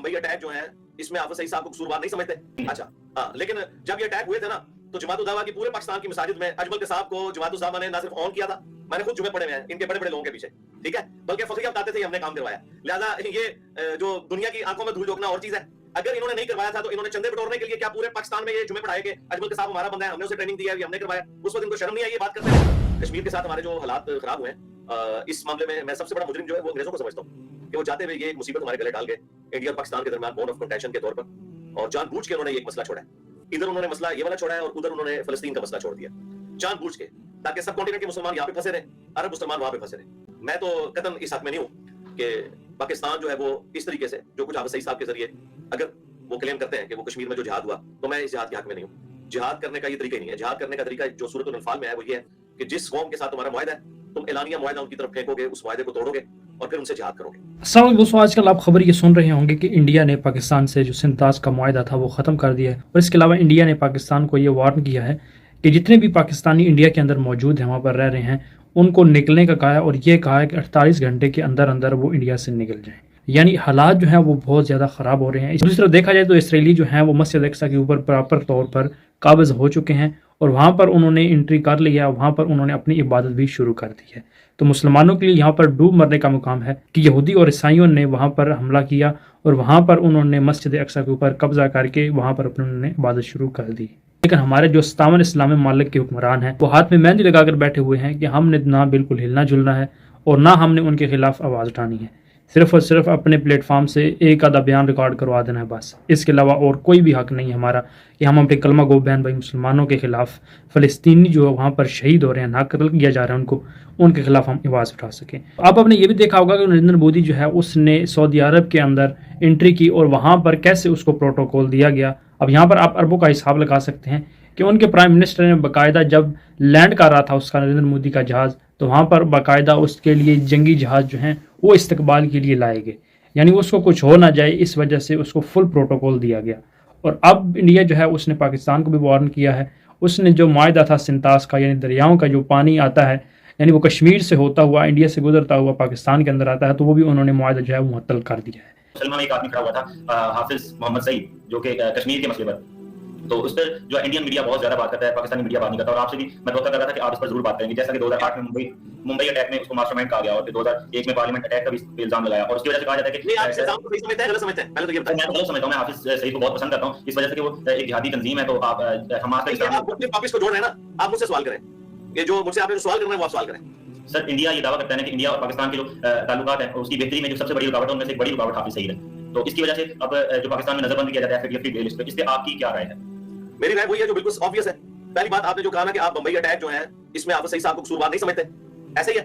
Bombay attack जो है इसमें आप सही साहब को कसूरवार नहीं समझते? अच्छा, हाँ, लेकिन जब ये अटैक हुए थे ना तो जमात उद दावा की पूरे पाकिस्तान की मसाजिद में अजमल के साहब को जमात उद दावा ने ना सिर्फ ऑन किया था, मैंने खुद जुमे पड़े हुए हैं इनके बड़े बड़े लोगों के पीछे, ठीक है, बल्कि फखरिया बताते थे हमने काम करवाया। लिहाजा ये जो दुनिया की आंखों में धूल झोंकना और चीज है। अगर इन्होंने नहीं करवाया था तो इन्होंने चंदे बटोरने के लिए क्या पूरे पाकिस्तान में ये जुमे पढ़ाए कि अजमल के साहब हमारा बंदा है, हमने उसे ट्रेनिंग दी है, हमने करवाया, उस वक्त इनको शर्म नहीं आई ये बात करते हैं। कश्मीर के साथ हमारे जो हालात खराब हुए हैं, इस मामले में मैं सबसे बड़ा मुजरिम जो है वो अंग्रेजों को समझता हूँ कि वो चाहते हुए ये एक मुसीबत हमारे गले डाल गए इंडिया और पाकिस्तान के दरमियान बोन ऑफ कंटेंशन के तौर पर, और जानबूझ के उन्होंने एक मसला छोड़ा है। इधर उन्होंने मसला ये वाला छोड़ा है और उधर उन्होंने फलस्तीन का मसला छोड़ दिया जानबूझ के, ताकि सब कॉन्टिनेंट के मुसलमान यहाँ पे फंसे रहे, अरब मुसलमान वहां पे फंसे रहे। मैं तो कतन इस हक में नहीं हूँ कि पाकिस्तान जो है वो इस तरीके से जो कुछ हाफिज सईद साहब के जरिए अगर वो क्लेम करते हैं कि वो कश्मीर में जो जिहाद हुआ, तो मैं इस जिहाद के हक में नहीं हूँ। जिहाद करने का ये तरीका ही नहीं है। जिहाद करने का तरीका जो सूरत अल-अनफाल में है वो ये है कि जिस कौम के साथ तुम्हारा मुआहदा है तुम एलानिया मुआहदा उनकी तरफ फेंकोगे, उस मुआहदे को तोड़ोगे और फिर उनसे जिहाद करोगे। अस्सलाम वालेकुम दोस्तों, आजकल आप खबर ये सुन रहे होंगे कि इंडिया ने पाकिस्तान से जो सिंताज का मुआहदा था वो ख़त्म कर दिया है, और इसके अलावा इंडिया ने पाकिस्तान को ये वार्न किया है कि जितने भी पाकिस्तानी इंडिया के अंदर मौजूद हैं, वहाँ पर रह रहे हैं, उनको निकलने का कहा है, और ये कहा है कि 48 घंटे के अंदर अंदर वो इंडिया से निकल जाएं। यानी हालात जो हैं वो बहुत ज़्यादा ख़राब हो रहे हैं। दूसरी तरफ देखा जाए तो इसराइली जो हैं वो मस्जिद अक्सा के ऊपर प्रॉपर तौर पर काबिज़ हो चुके हैं और वहाँ पर उन्होंने एंट्री कर लिया, वहाँ पर उन्होंने अपनी इबादत भी शुरू कर दी है। तो मुसलमानों के लिए यहाँ पर डूब मरने का मुकाम है कि यहूदी और ईसाइयों ने वहाँ पर हमला किया और वहाँ पर उन्होंने मस्जिद अक्सा के ऊपर कब्जा करके वहाँ पर उन्होंने इबादत शुरू कर दी। लेकिन हमारे जो 57 इस्लामी मालिक के हुक्मरान हैं वो हाथ में मेहंदी लगाकर बैठे हुए हैं कि हमने ना बिल्कुल हिलना जुलना है और ना हमने उनके खिलाफ आवाज़ उठानी है। सिर्फ और सिर्फ अपने प्लेटफॉर्म से एक आधा बयान रिकॉर्ड करवा देना है बस। इसके अलावा और कोई भी हक नहीं है हमारा कि हम अपने कलमा गो बहन भाई मुसलमानों के खिलाफ, फ़लस्तीनी जो है वहाँ पर शहीद हो रहे हैं, नाकतल किया जा रहा है उनके खिलाफ हम आवाज़ उठा सकें। अब आपने ये भी देखा होगा कि नरेंद्र मोदी जो है उसने सऊदी अरब के अंदर एंट्री की और वहाँ पर कैसे उसको प्रोटोकॉल दिया गया। अब यहाँ पर आप अरबों का हिसाब लगा सकते हैं कि उनके प्राइम मिनिस्टर ने बाकायदा जब लैंड कर रहा था उसका नरेंद्र मोदी का जहाज़, तो वहाँ पर बाकायदा उसके लिए जंगी जहाज़ जो हैं वो इस्तकबाल के लिए लाए गए, यानी उसको कुछ हो ना जाए इस वजह से उसको फुल प्रोटोकॉल दिया गया। और अब इंडिया जो है उसने पाकिस्तान को भी वार्न किया है। उसने जो मुआहदा था सिंतास का, यानी दरियाओं का जो पानी आता है, यानी वो कश्मीर से होता हुआ इंडिया से गुजरता हुआ पाकिस्तान के अंदर आता है, तो वो भी उन्होंने मुआहदा जो है वो मुअत्तल कर दिया है। मुसलमान में एक आदमी खड़ा हुआ था हाफिज मोहम्मद सईद, जो कि कश्मीर के मसले पर, तो उस पर जो इंडियन मीडिया बहुत ज्यादा बात करता है, पाकिस्तानी मीडिया बात नहीं करता, और आपसे भी मैं भरोसा कर रहा था कि आप इस पर जरूर बात करेंगे। जैसा कि 2008 में मुंबई अटैक में उसको मास्टरमाइंड कहा गया और फिर 2001 में पार्लियामेंट अटैक का भी इल्जाम लगाया, और उसकी वजह से कहा जाता है कि नहीं, आप इल्जाम को सही समझते हैं गलत समझते हैं? पहले तो ये बताइए। मैं गलत समझता हूं, मैं हाफिज सईद को बहुत पसंद करता हूं इस वजह से कि वो एक जिहादी तंजीम है। तो आप हमास का इस्लाम, आप अपने वापस को जोड़ रहे हैं ना, आप मुझसे सवाल करें, ये जो मुझसे आपने जो सवाल करना है वो आप सवाल करें। सर, इंडिया ये दावा करता है कि इंडिया और पाकिस्तान के जो ताल्लुकात हैं उसकी बेहतरी में जो सबसे बड़ी रुकावट है उनमें से एक बड़ी रुकावट हाफिज सईद है। तो इसकी वजह से अब जो पाकिस्तान में नजरबंद किया जाता है FATF की प्ले लिस्ट पे, इस पे आपकी क्या राय है? मेरी राय वही है जो बिल्कुल ऑब्वियस है। पहली बात, आपने जो कहा ना कि आप बम्बई अटैक जो है इसमें आप सही साहब को कसूरवार नहीं समझते, ऐसे ही है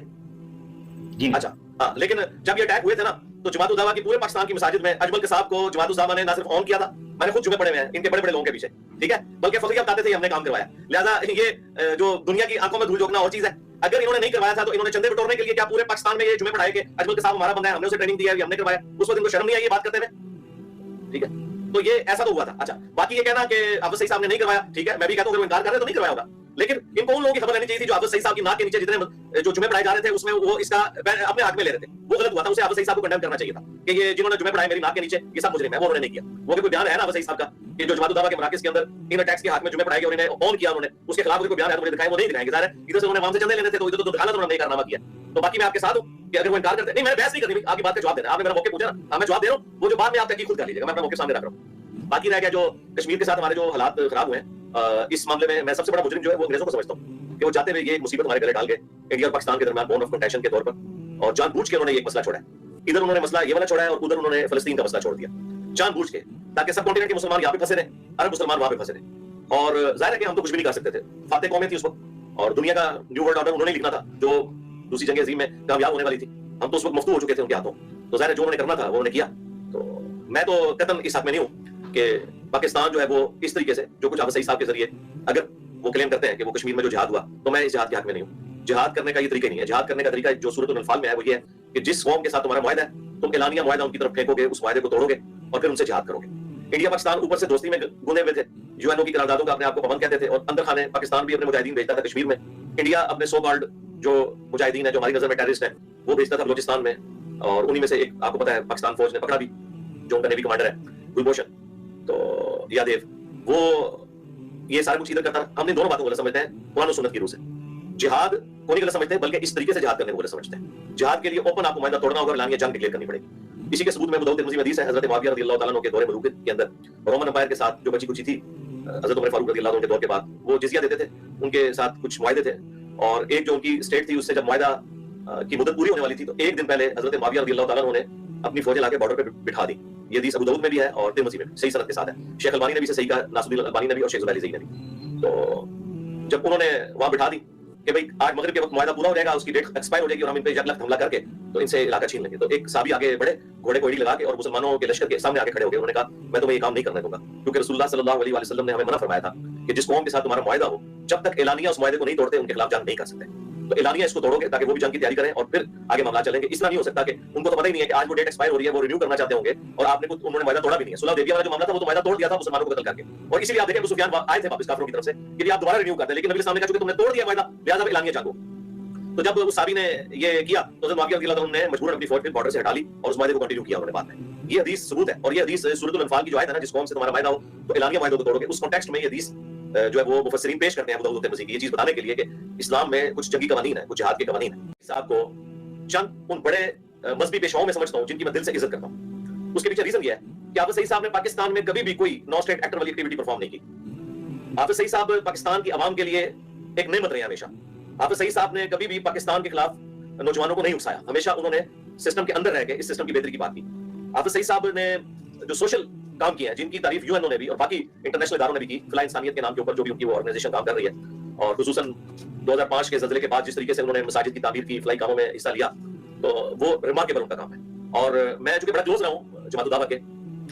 जी। अच्छा, हाँ, लेकिन जब ये अटैक हुए थे ना तो जमात उद दावा की पूरे पाकिस्तान की मसाजिद में अजमल के साहब को जमात उद दावा ने ना सिर्फ ऑन किया था, मैंने खुद जुमे पड़े हुए हैं इनके बड़े बड़े लोगों के पीछे, ठीक है, बल्कि फखरिया बताते थे हमने काम करवाया। लिहाजा ये जो दुनिया की आंखों में धूल झोंकना और चीज है। अगर इन्होंने नहीं करवाया था तो इन्होंने चंदे बटोरने के लिए क्या पूरे पाकिस्तान में ये जुमे पढ़ाए कि अजमल के साहब हमारा बंदा है, हमने उसे ट्रेनिंग दी है, हमने करवाया, उस वक्त इनको शर्म नहीं आई ये बात करते हुए, ठीक है। तो ये ऐसा तो हुआ था। अच्छा, बाकी ये कहना कि हाफिज सईद साहब ने नहीं करवाया, ठीक है, मैं भी कहता हूं अगर वो इनकार कर रहे तो नहीं करवाया होगा, लेकिन इनको उन लोगों की खबर लेनी चाहिए थी जो हाफिज सईद साहब की नाक के नीचे जितने जो जुमे पढ़ाए जा रहे थे उसमें वो इसका अपने हाथ में ले रहे थे, वो गलत हुआ था। उसे हाफिज सईद साहब को कंडेम करना चाहिए था कि ये जिन्होंने जुमे पढ़ाए मेरी नाक के नीचे ये सब मुजरिम है, वो उन्होंने नहीं किया। वो भी कोई बयान है ना हाफिज सईद साहब का कि जो जमात उद दावा के मराकज़ के अंदर इन अटैक्स के हाथ में जुमे पढ़ाए गए और इन्हें ऑन किया उन्होंने, उसके खिलाफ कोई बयान है तो मुझे दिखाएं, वो नहीं दिखाएंगे। ज़ाहिर है इधर से उन्होंने वहां से चंदे लेने थे तो इधर तो दिखाना तो उन्होंने नहीं कारनामा किया। तो बाकी मैं आपके साथ हूं कि अगर वो इनकार करते, नहीं मैंने बहस नहीं करनी, आपकी बात का जवाब देना, आपने मेरा मौके पूछा ना, मैं जवाब दे रहा हूं, वो जो बात में आप तहकीक खुद कर लीजिएगा, मैं अपना मौके सामने रख रहा हूं। बाकी रह गया जो कश्मीर के साथ हमारे जो हालात खराब हुए हैं, इस मामले में मैं सबसे बड़ा मुजरिम जो है वो अंग्रेजों को समझता हूँ कि वो चाहते हुए ये एक मुसीबत हमारे गले डाल गए इंडिया और पाकिस्तान के दरमियान बोन ऑफ कंटेंशन के तौर पर, और जानबूझ के उन्होंने एक मसला छोड़ा है। इधर उन्होंने मसला ये वाला छोड़ा है और उधर उन्होंने फलस्तीन का मसला छोड़ दिया जानबूझ के, ताकि सब कॉन्टिनेंट के मुसलमान यहाँ पे फंसे रहे, अरब मुसलमान वहां पे फंसे रहे। और जाहिर है कि हम तो कुछ भी नहीं कर सकते थे, फातेह कौमें थी उस वक्त, और दुनिया का न्यू वर्ल्ड ऑर्डर उन्होंने लिखना था जो दूसरी जंग अजीम में कामयाब होने वाली थी। हम तो उस वक्त मफ्तू हो चुके थे उनके हाथों, तो जाहिर है जो उन्होंने करना था वो उन्होंने किया। तो मैं तो कतन इस हक में नहीं हूँ कि पाकिस्तान जो है वो इस तरीके से जो कुछ हाफिज सईद साहब के जरिए अगर वो क्लेम करते हैं कि वो कश्मीर में जो जिहाद हुआ, तो मैं इस जिहाद के हक में नहीं हूँ। जिहाद करने का ये तरीका नहीं है। जिहाद करने का तरीका जो सूरत अल-अनफाल में है वो ये है कि जिस कौम के साथ तुम्हारा मुआहदा है तुम एलानिया मुआहदा उनकी तरफ फेंकोगे, उस मुआहदे को तोड़ोगे और फिर उनसे जिहाद करोगे। इंडिया पाकिस्तान ऊपर से दोस्ती में गुने हुए थे, यूएनओ की करारदादों का अपने आप को पाबंद कहते थे, और अंदर खाने पाकिस्तान भी अपने मुजाहिदीन भेजता था कश्मीर में। इंडिया अपने सो कॉल्ड जो मुजाहिदीन है जो हमारी नजर में टेररिस्ट हैं वो भेजता था बलोचिस्तान में, और उन्हीं में से एक आपको पता है पाकिस्तान फौज ने पकड़ा भी, जो उनका नेवी कमांडर है गुलभूषण तो यादेव, वो ये सारा कुछ इधर करता रहा। हमने दोनों बातों को गलत समझते हैं कुरान और सुन्नत की रूह से। जिहाद को नहीं गलत समझते हैं, बल्कि इस तरीके से जिहाद करने को गलत समझते हैं। जिहाद के लिए ओपन आपको मायदा तोड़ना होगा और लानिया जंग डिक्लेयर करनी पड़ेगी। इसी के सबूत में अबू दाऊद तिरमिज़ी में हदीस है, हजरत मुआविया रज़ियल्लाहु ताला अन्हु के दौरे मलूक के अंदर रोमन एम्पायर के साथ जो बची कुची थी, हजरत उमर फारूक रज़ियल्लाहु अन्हु के दौर के बाद वो जिजिया देते थे, उनके साथ कुछ मुआहदे थे, और एक जो उनकी स्टेट थी उससे जब मुआहदा की मुद्दत पूरी होने वाली थी तो एक दिन पहले हजरत मुआविया रज़ियल्लाहु ताला अन्हु ने अपनी फौजें लाके बॉर्डर पे बिठा दी। ये हदीस अबू दाऊद में भी है और तिरमिज़ी में सही सनद के साथ है। शेख अलबानी ने भी इसे सही कहा, नासरुद्दीन अलबानी ने भी और शेख ज़ुबैरी ने भी। तो जब उन्होंने वहां बिठा दी कि भाई आज मगरिब के वक्त मुआहदा पूरा हो जाएगा, उसकी डेट एक्सपायर हो जाएगी और हम इन पे यकलख्त हमला करके तो इनसे इलाका छीन लेंगे, तो एक साहबी आगे बढ़े घोड़े को एड़ी लगा के और मुसलमानों के लश्कर के सामने आके खड़े हो गए। उन्होंने कहा मैं तुम्हें ये काम नहीं करने दूंगा, क्योंकि रसूलुल्लाह सल्लल्लाहु अलैहि वसल्लम ने हमें मना फरमाया था कि जिस कौम के साथ तुम्हारा मुआहदा हो, जब तक एलानिया उस मुआहदे को नहीं तोड़ते उनके खिलाफ जंग नहीं कर सकते। तो एलानिया इसको तोड़ोगे ताकि वो भी जंग की तैयारी करें और फिर आगे मामला चलेंगे। इस तरह नहीं हो सकता कि उनको तो पता ही नहीं है कि आज वो डेट एक्सपायर हो रही है, वो रिन्यू करना चाहते होंगे और आपने कुछ उन्होंने मुआहदा तोड़ा भी नहीं है। सुलह हुदैबिया वाला जो मामला था वो तो मुआहदा तोड़ दिया था मुसलमानों को कत्ल करके, और इसीलिए आप देखें अबू सुफियान आए थे वापस काफिरों की तरफ से कि आप दोबारा रिन्यू करते हैं, लेकिन नबी सामने कहा चूंकि तुमने तोड़ दिया मुआहदा लिहाजा एलानिया जागो। तो जब उस साहबी ने ये किया तो हज़रत मुआविया रज़ियल्लाहु अन्हु ने मजबूरन अपनी फौज फिर बॉर्डर से हटा ली और उस मुआहदे को कंटिन्यू किया उन्होंने बाद में। ये हदीस सबूत है, और ये हदीस सूरतुल अनफाल की जो आयत है ना, जिस कौम से तुम्हारा मुआहदा हो तो एलानिया मुआहदे को तोड़ोगे, उस कॉन्टेक्स्ट में ये हदीस जो है वो मुफस्सिरीन पेश करते हैं अबू दाऊद तिरमिज़ी की, ये चीज बताने के लिए कि इस्लाम में कुछ जंगी कवानीन है, कुछ जिहाद के कवानीन है। इस आपको चंद उन बड़े मजहबी पेशाओं में समझता हूं जिनकी मैं दिल से इज्जत करता हूं। उसके पीछे रीजन ये है कि हाफिज सईद साहब ने पाकिस्तान में कभी भी कोई नॉन स्टेट एक्टर वाली एक्टिविटी परफॉर्म नहीं की। हाफिज सईद साहब पाकिस्तान की आवाम के लिए एक नेमत रहे हमेशा। हाफिज सईद साहब ने कभी भी पाकिस्तान के खिलाफ नौजवानों को नहीं उकसाया, हमेशा उन्होंने सिस्टम के अंदर रह के इस सिस्टम की बेहतरी की बात की। हाफिज सईद साहब ने जो सोशल काम किया है, जिनकी तारीफ यूएनओ ने भी और बाकी इंटरनेशनल इदारों ने भी की, फलाह इंसानियत के नाम के ऊपर जो भी उनकी वो ऑर्गेनाइजेशन काम कर रही है, और खुसूसन 2005 के ज़ल्ज़ले के बाद जिस तरीके से उन्होंने मसाजिद की तामीर की, फलाई कामों में हिस्सा लिया, तो वो रिमार्केबल उनका काम है। और मैं चूंकि बड़ा क्लोज रहा हूँ जमात दावा के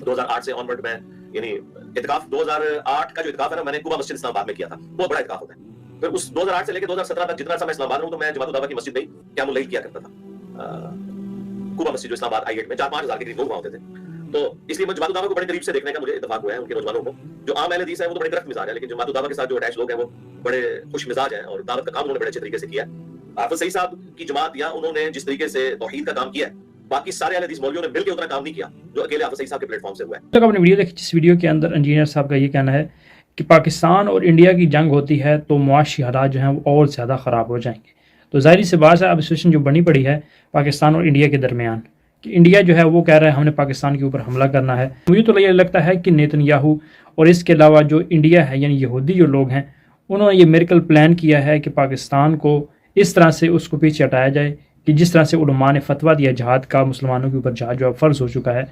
2008 से ऑनवर्ड में, यानी इत्काफ 2008 का जो इत्काफ है ना, मैंने कुबा मस्जिद इस्लामाबाद में किया था, बहुत बड़ा इत्काफ होता है। फिर उस 2008 से लेकर 2017 तक जितना समय इस्लामाबाद में हूं, तो मैं जमात दावा की मस्जिद में क़यामुल लैल किया करता था। कुबा मस्जिद जो इस्लामाबाद I8 में 4-5 हज़ार के करीब लोग वहां होते थे। तो इसलिए मैं जमात दावा को बड़े करीब से देखने का मुझे इत्तेफाक हुआ है। उनके नौजवानों को जो आम अहले हदीस है वो तो बड़े गरफ्त मिजाज है, लेकिन जमात दावा के साथ जो अटैच लोग हैं वो बड़े खुश मिजाज हैं और दावत का काम उन्होंने बड़े अच्छे तरीके से किया। हाफिज सईद साहब की जमात या उन्होंने जिस तरीके से तौहीद का काम किया है, बाकी सारे अहले हदीस मौलवियों ने मिलकर उतना काम नहीं किया जो अकेले हाफिज सईद साहब के प्लेटफॉर्म से हुआ है। तक आपने वीडियो देखी, जिस वीडियो के अंदर इंजीनियर साहब का ये कहना है कि पाकिस्तान और इंडिया की जंग होती है तो मुआशी हालात जो हैं वो और ज़्यादा ख़राब हो जाएंगे। तो ज़ाहिर सी बात है अब सिचुएशन जो बनी पड़ी है पाकिस्तान और इंडिया के दरमियान, कि इंडिया जो है वो कह रहा है हमने पाकिस्तान के ऊपर हमला करना है। मुझे तो ये लगता है कि नेतन्याहू और इसके अलावा जो इंडिया है यानी यहूदी जो लोग हैं, उन्होंने ये मिरेकल प्लान किया है कि पाकिस्तान को इस तरह से उसको पीछे हटाया जाए कि जिस तरह से उलमा ने फतवा दिया जिहाद का, मुसलमानों के ऊपर जिहाद जो है फ़र्ज़ हो चुका है,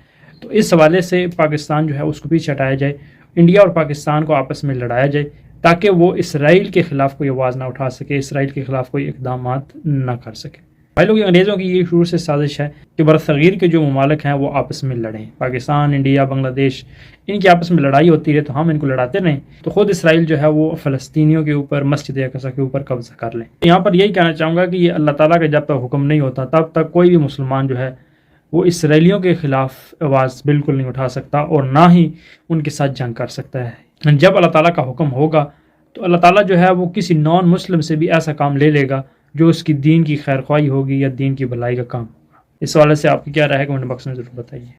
तो इस हवाले से पाकिस्तान जो है उसको पीछे हटाया जाए, इंडिया और पाकिस्तान को आपस में लड़ाया जाए ताकि वो इसराइल के ख़िलाफ़ कोई आवाज़ ना उठा सके, इसराइल के ख़िलाफ़ कोई इक़दामात ना कर सके। भाई लोग, अंग्रेज़ों की ये शुरू से साजिश है कि बरसग़ीर के जो ममालिक हैं वो आपस में लड़ें, पाकिस्तान, इंडिया, बांग्लादेश, इनकी आपस में लड़ाई होती रहे तो हम इनको लड़ाते रहें, तो ख़ुद इसराइल जो है वो फ़लस्तीनियों के ऊपर, मस्जिद अक़सा के ऊपर कब्ज़ा कर लें। यहाँ पर यही कहना चाहूँगा कि ये अल्लाह ताला का जब तक हुक्म नहीं होता तब तक कोई भी मुसलमान जो है वो इसराइलियों के ख़िलाफ़ आवाज़ बिल्कुल नहीं उठा सकता और ना ही उनके साथ जंग कर सकता है। जब अल्लाह ताला का हुक्म होगा तो अल्लाह ताला जो है वो किसी नॉन मुस्लिम से भी ऐसा काम ले लेगा जो उसकी दीन की खैर ख्वाही होगी या दीन की भलाई का काम होगा। इस वाले से आपकी क्या राय है कमेंट बॉक्स में ज़रूर बताइए।